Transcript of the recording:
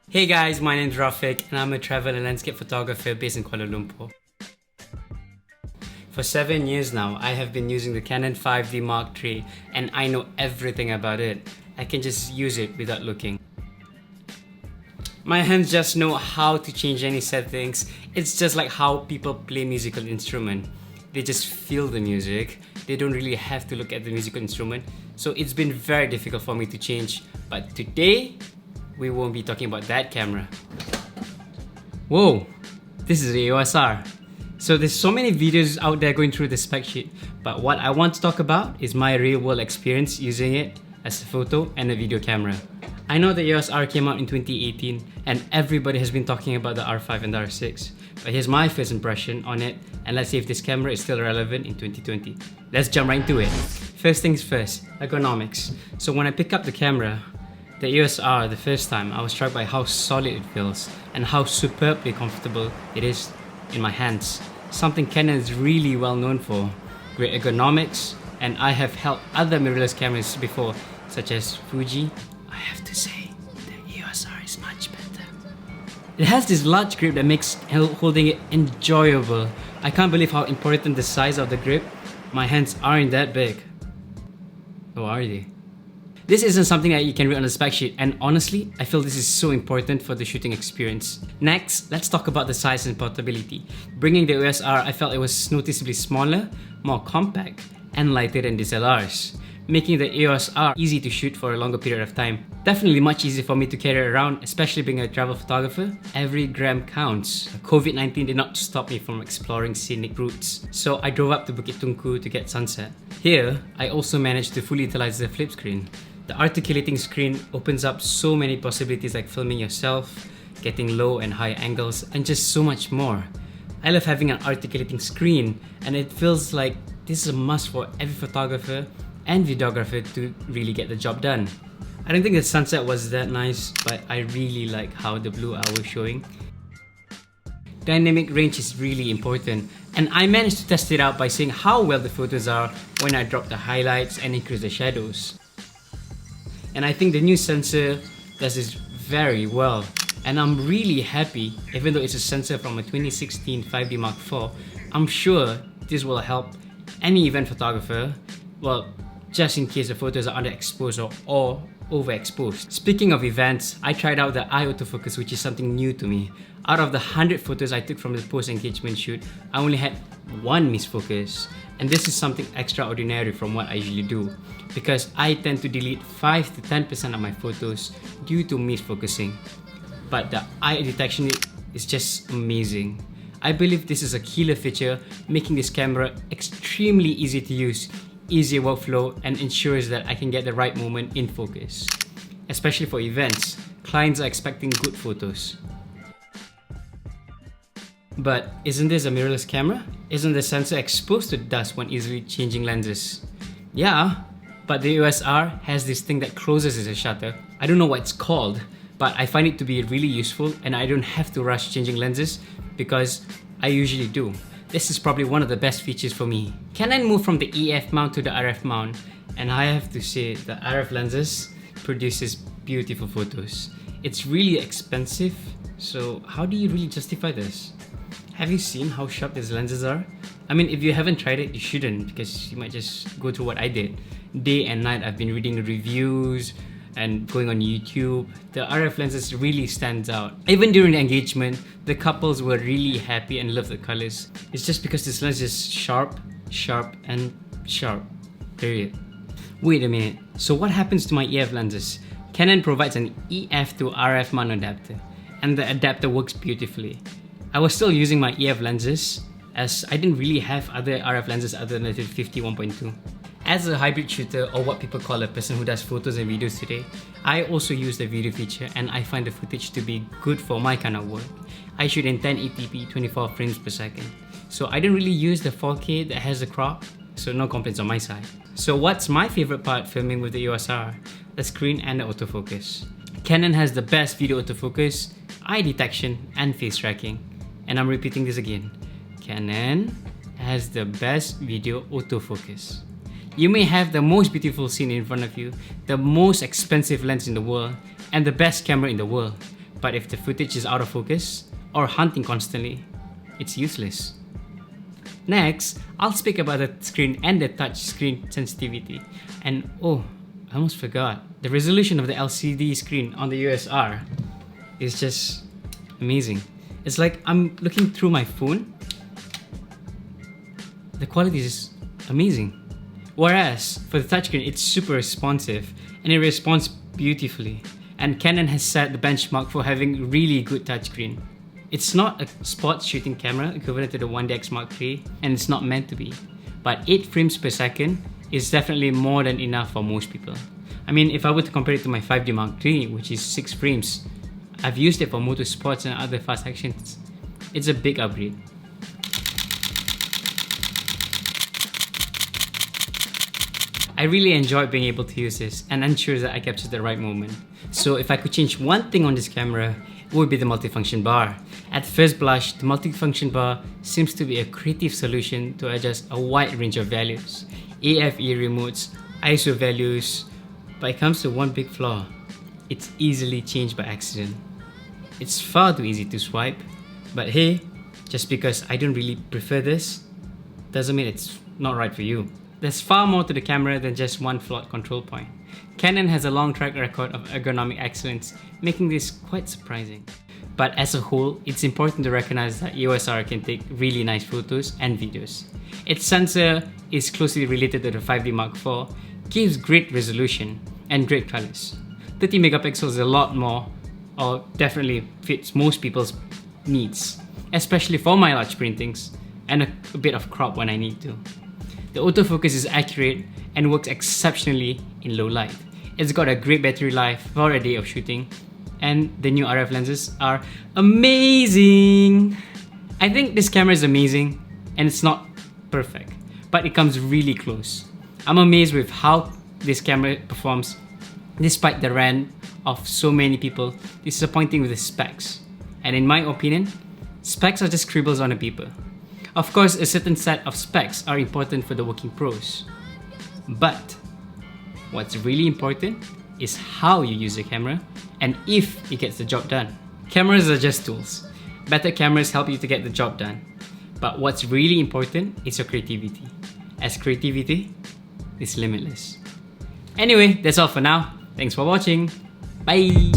Hey guys, my name is Rafique and I'm a travel and landscape photographer based in Kuala Lumpur. For 7 years now, I have been using the Canon 5D Mark III and I know everything about it. I can just use it without looking. My hands just know how to change any settings. It's just like how people play musical instrument. They just feel the music. They don't really have to look at the musical instrument. So it's been very difficult for me to change. But today, we won't be talking about that camera. Whoa, this is the EOS R. So there's so many videos out there going through the spec sheet, but what I want to talk about is my real world experience using it as a photo and a video camera. I know the EOS R came out in 2018 and everybody has been talking about the R5 and the R6, but here's my first impression on it and let's see if this camera is still relevant in 2020. Let's jump right into it. First things first, ergonomics. So when I pick up the camera, the EOS R the first time, I was struck by how solid it feels and how superbly comfortable it is in my hands. Something Canon is really well known for. Great ergonomics, and I have held other mirrorless cameras before, such as Fuji. I have to say, the EOS R is much better. It has this large grip that makes holding it enjoyable. I can't believe how important the size of the grip. My hands aren't that big. Oh, are they? This isn't something that you can read on the spec sheet, and honestly, I feel this is so important for the shooting experience. Next, let's talk about the size and portability. Bringing the EOS R, I felt it was noticeably smaller, more compact, and lighter than DSLRs, making the EOS R easy to shoot for a longer period of time. Definitely much easier for me to carry around, especially being a travel photographer. Every gram counts. COVID-19 did not stop me from exploring scenic routes, so I drove up to Bukit Tungku to get sunset. Here, I also managed to fully utilize the flip screen. The articulating screen opens up so many possibilities like filming yourself, getting low and high angles, and just so much more. I love having an articulating screen, and it feels like this is a must for every photographer and videographer to really get the job done. I don't think the sunset was that nice, but I really like how the blue hour was showing. Dynamic range is really important, and I managed to test it out by seeing how well the photos are when I drop the highlights and increase the shadows. And I think the new sensor does this very well. And I'm really happy, even though it's a sensor from a 2016 5D Mark IV, I'm sure this will help any event photographer, well, just in case the photos are underexposed or overexposed. Speaking of events, I tried out the autofocus, which is something new to me. Out of the 100 photos I took from the post-engagement shoot, I only had one misfocus. And this is something extraordinary from what I usually do, because I tend to delete 5 to 10% of my photos due to misfocusing. But the eye detection is just amazing. I believe this is a killer feature, making this camera extremely easy to use, easy workflow, and ensures that I can get the right moment in focus. Especially for events, clients are expecting good photos. But isn't this a mirrorless camera? Isn't the sensor exposed to dust when easily changing lenses? Yeah, but the EOS R has this thing that closes as a shutter. I don't know what it's called, but I find it to be really useful and I don't have to rush changing lenses because I usually do. This is probably one of the best features for me. Canon moved from the EF mount to the RF mount, and I have to say the RF lenses produces beautiful photos. It's really expensive, so how do you really justify this? Have you seen how sharp these lenses are? I mean, if you haven't tried it, you shouldn't, because you might just go through what I did. Day and night, I've been reading reviews and going on YouTube. The RF lenses really stands out. Even during the engagement, the couples were really happy and loved the colors. It's just because this lens is sharp, sharp, and sharp. Period. Wait a minute. So what happens to my EF lenses? Canon provides an EF to RF mount adapter, and the adapter works beautifully. I was still using my EF lenses as I didn't really have other RF lenses other than the 50 1.2. As a hybrid shooter, or what people call a person who does photos and videos today, I also use the video feature, and I find the footage to be good for my kind of work. I shoot in 1080p 24 frames per second. So I don't really use the 4K that has a crop, so no complaints on my side. So what's my favorite part filming with the EOS R? The screen and the autofocus. Canon has the best video autofocus, eye detection, and face tracking. And I'm repeating this again. Canon has the best video autofocus. You may have the most beautiful scene in front of you, the most expensive lens in the world, and the best camera in the world. But if the footage is out of focus, or hunting constantly, it's useless. Next, I'll speak about the screen and the touch screen sensitivity. And oh, I almost forgot. The resolution of the LCD screen on the EOS R is just amazing. It's like I'm looking through my phone. The quality is amazing. Whereas for the touchscreen, it's super responsive and it responds beautifully. And Canon has set the benchmark for having really good touchscreen. It's not a sports shooting camera equivalent to the 1DX Mark III, and it's not meant to be. But 8 frames per second is definitely more than enough for most people. I mean, if I were to compare it to my 5D Mark III, which is 6 frames, I've used it for motorsports and other fast actions. It's a big upgrade. I really enjoyed being able to use this and ensure that I captured the right moment. So if I could change one thing on this camera, it would be the multifunction bar. At first blush, the multifunction bar seems to be a creative solution to adjust a wide range of values. AFE remotes, ISO values, but it comes to one big flaw. It's easily changed by accident. It's far too easy to swipe, but hey, just because I don't really prefer this, doesn't mean it's not right for you. There's far more to the camera than just one flawed control point. Canon has a long track record of ergonomic excellence, making this quite surprising. But as a whole, it's important to recognize that EOS R can take really nice photos and videos. Its sensor is closely related to the 5D Mark IV, gives great resolution and great colors. 30 megapixels is a lot more, or definitely fits most people's needs, especially for my large printings and a bit of crop when I need to. The autofocus is accurate and works exceptionally in low light. It's got a great battery life for a day of shooting, and the new RF lenses are amazing! I think this camera is amazing, and it's not perfect, but it comes really close. I'm amazed with how this camera performs despite the rant of so many people disappointing with the specs. And in my opinion, specs are just scribbles on a paper. Of course, a certain set of specs are important for the working pros. But what's really important is how you use the camera and if it gets the job done. Cameras are just tools. Better cameras help you to get the job done. But what's really important is your creativity, as creativity is limitless. Anyway, that's all for now. Thanks for watching. Bye!